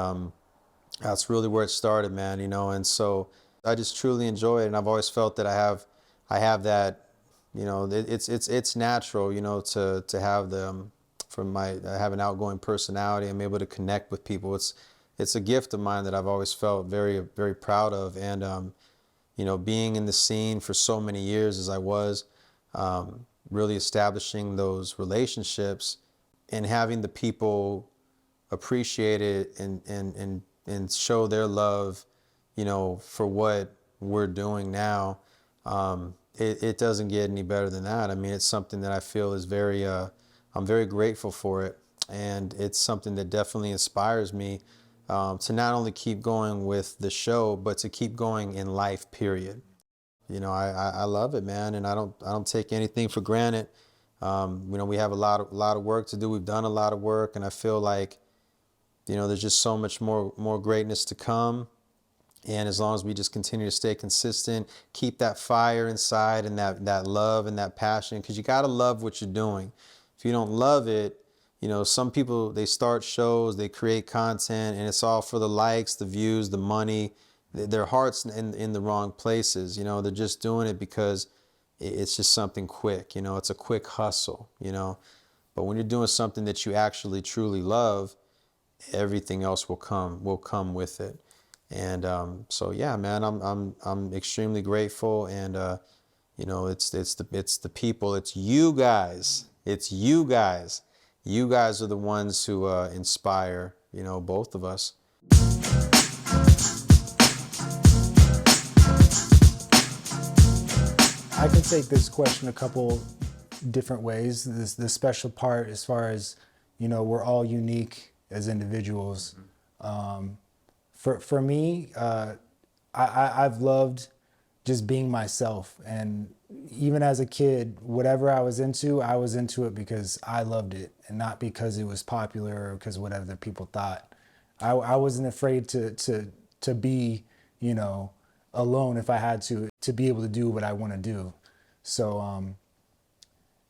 that's really where it started, man, and so I just truly enjoy it. And I've always felt that I have that, it's natural, to have I have an outgoing personality. I'm able to connect with people. It's a gift of mine that I've always felt very, very proud of. And, being in the scene for so many years as I was, really establishing those relationships and having the people appreciate it and show their love, for what we're doing now. It doesn't get any better than that. I mean, it's something that I feel is I'm very grateful for it. And it's something that definitely inspires me, to not only keep going with the show, but to keep going in life, period. I love it, man. And I don't take anything for granted. We have a lot of work to do. We've done a lot of work, and I feel like, there's just so much more greatness to come. And as long as we just continue to stay consistent, keep that fire inside, and that love and that passion, because you got to love what you're doing. If you don't love it, some people, they start shows, they create content, and it's all for the likes, the views, the money. Their heart's in the wrong places. They're just doing it because it's just something quick. It's a quick hustle. But when you're doing something that you actually truly love, everything else will come with it. And so yeah, man, I'm extremely grateful. And it's the people, it's you guys, you guys are the ones who inspire, both of us. I can take this question a couple different ways. The special part, as far as, we're all unique as individuals. For me, I've loved just being myself. And even as a kid, whatever I was into it because I loved it, and not because it was popular or because whatever people thought. I wasn't afraid to be, alone if I had to be able to do what I want to do. So,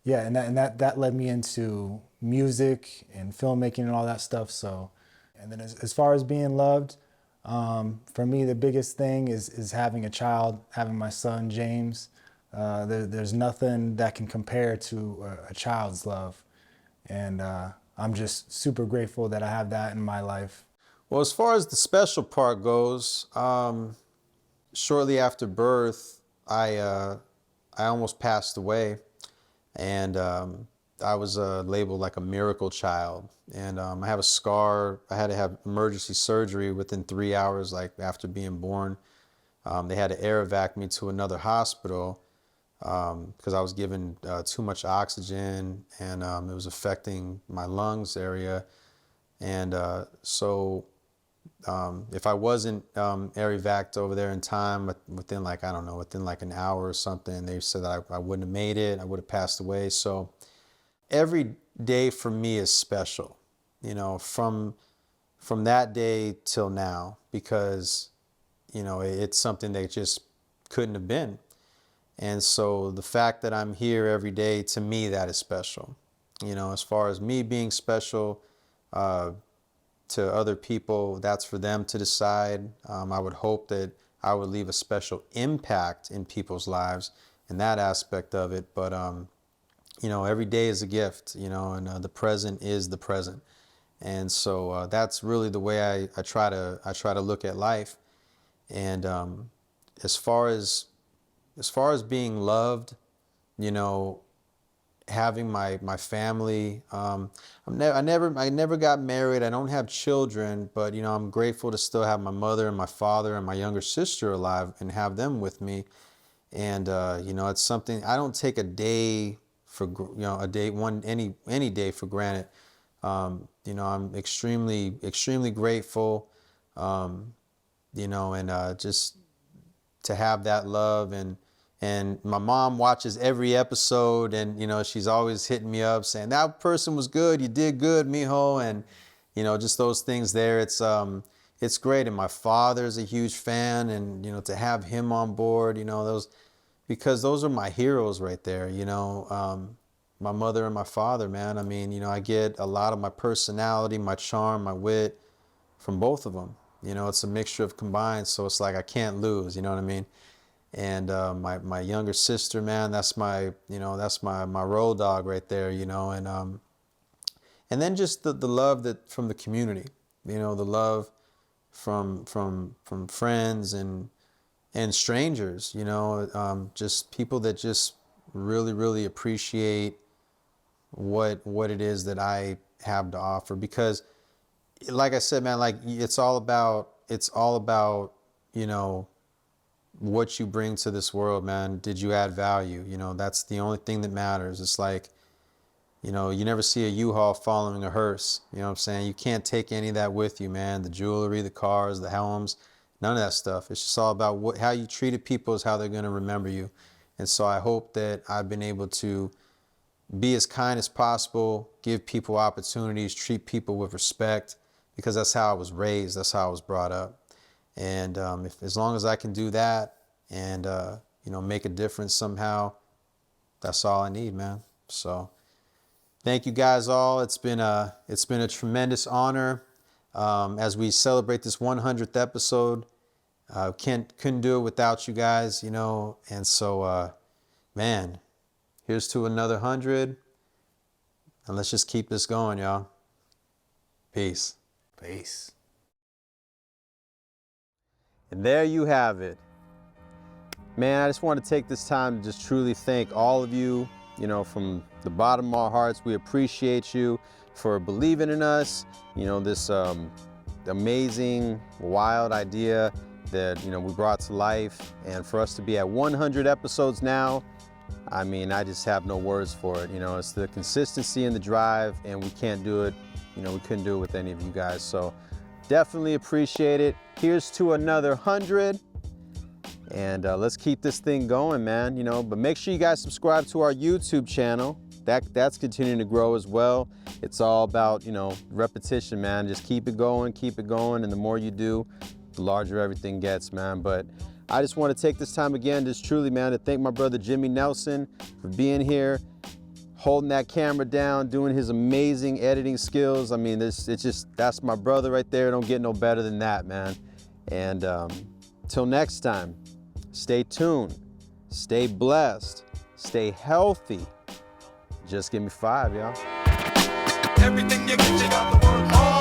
yeah, and that led me into music and filmmaking and all that stuff. So, and then as far as being loved, for me, the biggest thing is having a child, having my son, James. There's nothing that can compare to a child's love. And I'm just super grateful that I have that in my life. Well, as far as the special part goes, shortly after birth, I almost passed away, and I was labeled like a miracle child. And I have a scar. I had to have emergency surgery within 3 hours, like after being born. They had to air evac me to another hospital because I was given too much oxygen, and it was affecting my lungs area. And so if I wasn't air evac'd over there in time, within like, I don't know, within like an hour or something, they said that I wouldn't have made it. I would have passed away. So every day for me is special, from that day till now, because, it's something that just couldn't have been. And so the fact that I'm here every day, to me, that is special. As far as me being special, to other people, that's for them to decide. I would hope that I would leave a special impact in people's lives in that aspect of it. But, you know, every day is a gift, you know, and the present is the present. And so that's really the way I try to look at life. And as far as being loved, you know, having my family, I never got married. I don't have children, but you know, I'm grateful to still have my mother and my father and my younger sister alive and have them with me. And you know, it's something I don't take a day for, you know, any day for granted. You know, I'm extremely grateful, you know, and just to have that love. And my mom watches every episode, and you know, she's always hitting me up saying, that person was good, you did good, mijo. And you know, just those things there, it's great. And my father's a huge fan, and you know, to have him on board, you know, because those are my heroes right there, you know. My mother and my father, man. I mean, you know, I get a lot of my personality, my charm, my wit from both of them. You know, it's a mixture of combined, so it's like I can't lose, you know what I mean? And my younger sister, man, that's my road dog right there, you know. And then just the love that from the community, you know, the love from friends and strangers, you know, just people that just really appreciate what it is that I have to offer. Because like I said, man, like it's all about, you know, what you bring to this world, man. Did you add value? You know, that's the only thing that matters. It's like, you know, you never see a U-Haul following a hearse. You know what I'm saying? You can't take any of that with you, man. The jewelry, the cars, the helms, none of that stuff. It's just all about how you treated people is how they're going to remember you. And so I hope that I've been able to be as kind as possible, give people opportunities, treat people with respect, because that's how I was raised. That's how I was brought up. And as long as I can do that and, you know, make a difference somehow, that's all I need, man. So thank you guys all. It's been a tremendous honor as we celebrate this 100th episode. Couldn't do it without you guys, you know. And so, man, here's to another 100. And let's just keep this going, y'all. Peace. Peace. And there you have it. Man, I just want to take this time to just truly thank all of you, you know, from the bottom of our hearts. We appreciate you for believing in us, you know, this amazing, wild idea that, you know, we brought to life. And for us to be at 100 episodes now, I mean, I just have no words for it. You know, it's the consistency and the drive, and we can't do it, you know, we couldn't do it with any of you guys. So definitely appreciate it. Here's to another 100. And let's keep this thing going, man, you know. But make sure you guys subscribe to our YouTube channel. That's continuing to grow as well. It's all about, you know, repetition, man. Just keep it going, and the more you do, the larger everything gets, man. But I just want to take this time again, just truly, man, to thank my brother Jimmy Nelson for being here, holding that camera down, doing his amazing editing skills. I mean, that's my brother right there. Don't get no better than that, man. And till next time, stay tuned, stay blessed, stay healthy. Just give me 5, y'all. Everything you get, you got the world.